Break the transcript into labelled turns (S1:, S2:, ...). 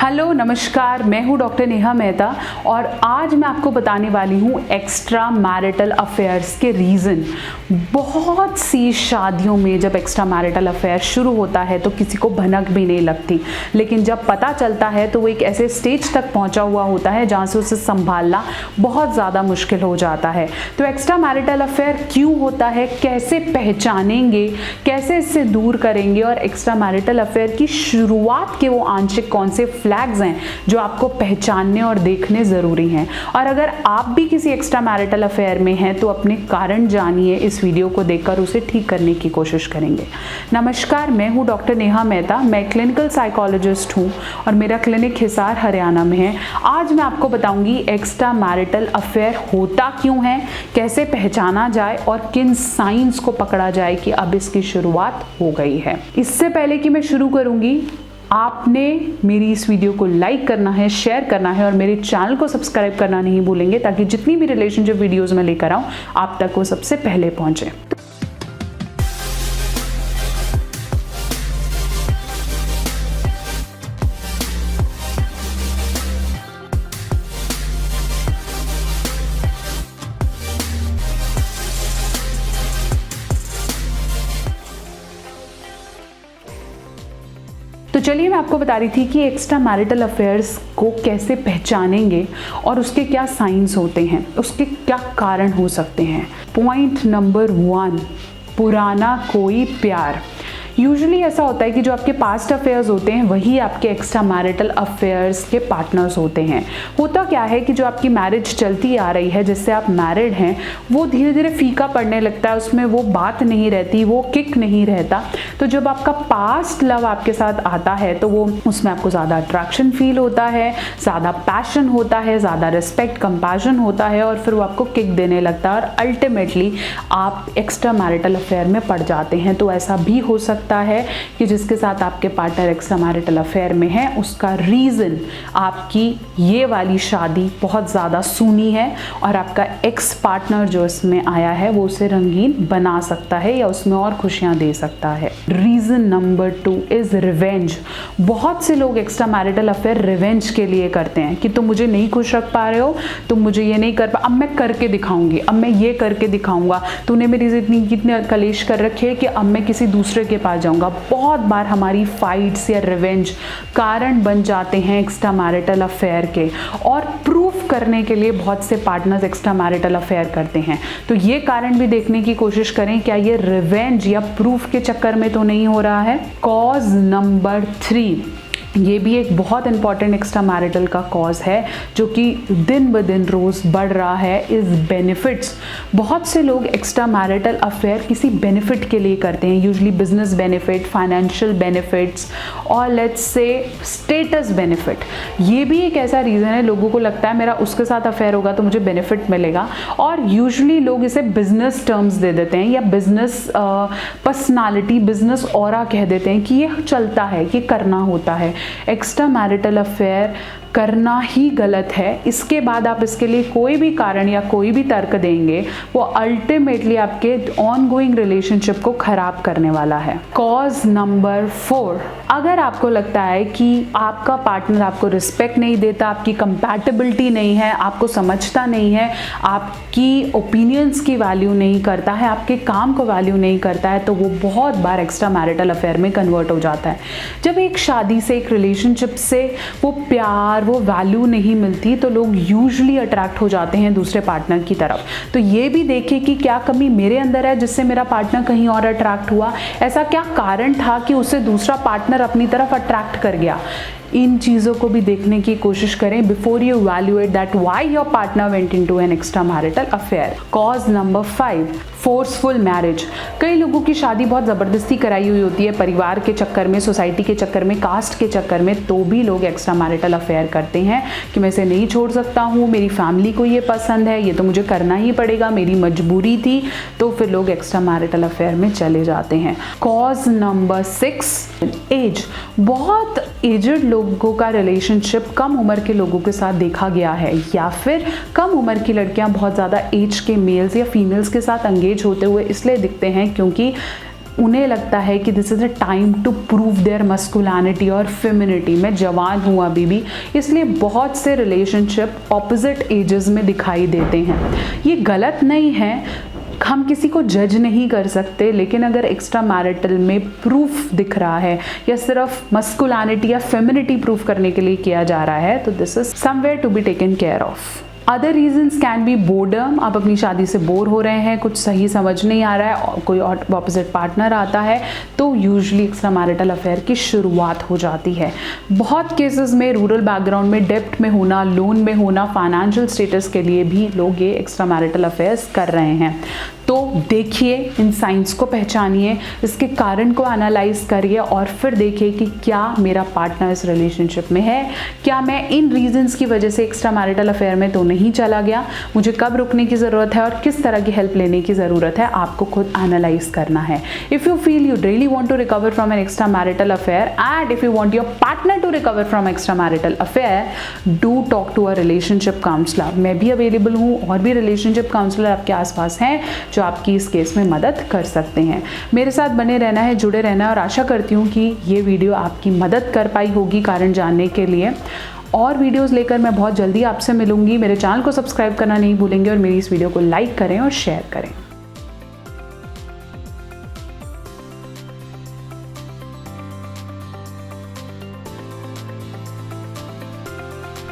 S1: Hello नमस्कार, मैं हूँ डॉक्टर नेहा मेहता और आज मैं आपको बताने वाली हूँ एक्स्ट्रा मैरिटल अफेयर्स के रीज़न। बहुत सी शादियों में जब एक्स्ट्रा मैरिटल अफेयर शुरू होता है तो किसी को भनक भी नहीं लगती, लेकिन जब पता चलता है तो वो एक ऐसे स्टेज तक पहुँचा हुआ होता है जहाँ से उसे संभालना बहुत ज़्यादा मुश्किल हो जाता है। तो एक्स्ट्रा मैरिटल अफेयर क्यों होता है, कैसे पहचानेंगे, कैसे इससे दूर करेंगे और एक्स्ट्रा मैरिटल अफेयर की शुरुआत के वो आंशिक कौन से फ्लैग्स हैं जो आपको पहचानने और देखने ज़रूरी हैं। और अगर आप भी किसी एक्स्ट्रा मैरिटल अफेयर में हैं तो अपने कारण जानिए, इस वीडियो को देखकर उसे ठीक करने की कोशिश करेंगे। नमस्कार, मैं हूं डॉक्टर नेहा मेहता, मैं क्लिनिकल साइकोलॉजिस्ट हूं और मेरा क्लिनिक हिसार हरियाणा में है। आज मैं आपको बताऊंगी एक्स्ट्रा मैरिटल अफेयर होता क्यों है, कैसे पहचाना जाए और किन साइंस को पकड़ा जाए कि अब इसकी शुरुआत हो गई है। इससे पहले कि मैं शुरू करूंगी, आपने मेरी इस वीडियो को लाइक करना है, शेयर करना है और मेरे चैनल को सब्सक्राइब करना नहीं भूलेंगे ताकि जितनी भी रिलेशनशिप वीडियोस मैं लेकर आऊँ आप तक वो सबसे पहले पहुँचे। तो चलिए, मैं आपको बता रही थी कि एक्स्ट्रा मैरिटल अफेयर्स को कैसे पहचानेंगे और उसके क्या साइंस होते हैं, उसके क्या कारण हो सकते हैं। पॉइंट नंबर 1, पुराना कोई प्यार। यूजुअली ऐसा होता है कि जो आपके पास्ट अफेयर्स होते हैं वही आपके एक्स्ट्रा मैरिटल अफेयर्स के पार्टनर्स होते हैं। होता क्या है कि जो आपकी मैरिज चलती आ रही है, जिससे आप मैरिड हैं, वो धीरे धीरे फीका पड़ने लगता है, उसमें वो बात नहीं रहती, वो किक नहीं रहता। तो जब आपका पास्ट लव आपके साथ आता है तो वो उसमें आपको ज़्यादा अट्रैक्शन फील होता है, ज़्यादा पैशन होता है, ज़्यादा रिस्पेक्ट, कंपैशन होता है और फिर वो आपको किक देने लगता है और अल्टीमेटली आप एक्स्ट्रा मैरिटल अफेयर में पड़ जाते हैं। तो ऐसा भी हो सकता है कि जिसके साथ आपके पार्टनर एक्स्ट्रा मैरिटल अफेयर में है उसका रीजन आपकी ये वाली शादी बहुत ज़्यादा सूनी है और आपका एक्स पार्टनर जो इसमें आया है वो उसे रंगीन बना सकता है या उसमें और खुशियां दे सकता है। Reason number 2 is revenge. बहुत से लोग एक्स्ट्रा मैरिटल अफेयर रिवेंज के लिए करते हैं कि तुम मुझे नहीं खुश रख पा रहे हो, तुम मुझे ये नहीं कर पा, अब मैं करके दिखाऊंगी, अब मैं ये करके दिखाऊंगा, तूने मेरी जितनी कितनी कलेश कर रखी है कि अब मैं किसी दूसरे के पास जाऊंगा। बहुत बार हमारी फाइट्स या रिवेंज कारण बन जाते हैं एक्स्ट्रा मैरिटल अफेयर के और प्रूफ करने के लिए बहुत से पार्टनर्स एक्स्ट्रा मैरिटल अफेयर करते हैं। तो ये कारण भी देखने की कोशिश करें, क्या ये रिवेंज या प्रूफ के चक्कर में तो नहीं हो रहा है। कॉज नंबर 3, ये भी एक बहुत इंपॉर्टेंट एक्स्ट्रा मैरिटल का कॉज है जो कि दिन ब दिन रोज़ बढ़ रहा है, इज़ बेनिफिट्स। बहुत से लोग एक्स्ट्रा मैरिटल अफेयर किसी बेनिफिट के लिए करते हैं, usually business benefit, financial benefits और लेट्स से स्टेटस बेनिफिट। ये भी एक ऐसा रीज़न है, लोगों को लगता है मेरा उसके साथ अफेयर होगा तो मुझे बेनिफिट मिलेगा और यूजुअली लोग इसे बिजनेस टर्म्स दे देते हैं या बिजनेस पर्सनालिटी, बिजनेस ऑरा कह देते हैं कि ये चलता है, ये करना होता है। एक्स्ट्रा मैरिटल अफेयर करना ही गलत है। इसके बाद आप इसके लिए कोई भी कारण या कोई भी तर्क देंगे वो अल्टीमेटली आपके ऑनगोइंग रिलेशनशिप को खराब करने वाला है। कॉज नंबर 4, अगर आपको लगता है कि आपका पार्टनर आपको रिस्पेक्ट नहीं देता, आपकी कंपैटिबिलिटी नहीं है, आपको समझता नहीं है, आपकी ओपिनियंस की वैल्यू नहीं करता है, आपके काम को वैल्यू नहीं करता है, तो वो बहुत बार एक्स्ट्रा मैरिटल अफेयर में कन्वर्ट हो जाता है। जब एक शादी से, एक रिलेशनशिप से वो प्यार, वो वैल्यू नहीं मिलती तो लोग यूजुअली अट्रैक्ट हो जाते हैं दूसरे पार्टनर की तरफ। तो ये भी देखें कि क्या कमी मेरे अंदर है जिससे मेरा पार्टनर कहीं और अट्रैक्ट हुआ, ऐसा क्या कारण था कि उसे दूसरा पार्टनर अपनी तरफ अट्रैक्ट कर गया। इन चीज़ों को भी देखने की कोशिश करें before you evaluate that why your partner went into an extra marital affair. Cause number 5, forceful marriage. कई लोगों की शादी बहुत ज़बरदस्ती कराई हुई होती है, परिवार के चक्कर में, सोसाइटी के चक्कर में, कास्ट के चक्कर में, तो भी लोग एक्स्ट्रा मैरिटल अफेयर करते हैं कि मैं इसे नहीं छोड़ सकता हूँ, मेरी फैमिली को ये पसंद है, ये तो मुझे करना ही पड़ेगा, मेरी मजबूरी थी, तो फिर लोग एक्स्ट्रा मैरिटल अफेयर में चले जाते हैं। Cause number 6, age. बहुत एजड लोगों का रिलेशनशिप कम उम्र के लोगों के साथ देखा गया है, या फिर कम उम्र की लड़कियां बहुत ज़्यादा एज के मेल्स या फीमेल्स के साथ एंगेज होते हुए इसलिए दिखते हैं क्योंकि उन्हें लगता है कि this is a time to prove their masculinity और फेमिनिटी। मैं जवान हूँ अभी भी, इसलिए बहुत से रिलेशनशिप ऑपोजिट एजेस में दिखाई देते हैं। ये गलत नहीं है, हम किसी को जज नहीं कर सकते, लेकिन अगर एक्स्ट्रा मैरिटल में प्रूफ दिख रहा है या सिर्फ मस्कुलिनिटी या फेमिनिटी प्रूफ करने के लिए किया जा रहा है, तो this is somewhere to be taken care of. Other reasons can be boredom. आप अपनी शादी से बोर हो रहे हैं, कुछ सही समझ नहीं आ रहा है, कोई ऑपोजिट पार्टनर आता है, तो यूजुअली एक्स्ट्रा मैरिटल अफेयर की शुरुआत हो जाती है। बहुत केसेस में रूरल बैकग्राउंड में डेप्ट में होना, लोन में होना, फाइनेंशियल स्टेटस के लिए भी लोग ये एक्स्ट्रा मैरिटल अफेयर्स कर रहे हैं। तो देखिए, इन साइंस को पहचानिए, इसके कारण को एनालाइज करिए और फिर देखिए कि क्या मेरा पार्टनर इस रिलेशनशिप में है, क्या मैं इन रीजंस की वजह से एक्स्ट्रा मैरिटल अफेयर में तो नहीं चला गया, मुझे कब रुकने की ज़रूरत है और किस तरह की हेल्प लेने की ज़रूरत है, आपको खुद एनालाइज करना है। If you feel you really want to recover from an extra marital affair and if you want your partner to recover from extra marital affair, do talk to a relationship counsellor. मैं भी available हूँ, और भी relationship counsellor आपके आसपास हैं जो आपकी इस केस में मदद कर सकते हैं। मेरे साथ बने रहना है, जुड़े रहना है, और आशा करती हूँ कि ये वीडियो आपकी मदद कर पाई होगी कारण जानने के लिए। और वीडियोस लेकर मैं बहुत जल्दी आपसे मिलूंगी। मेरे चैनल को सब्सक्राइब करना नहीं भूलेंगे और मेरी इस वीडियो को लाइक करें और शेयर करें।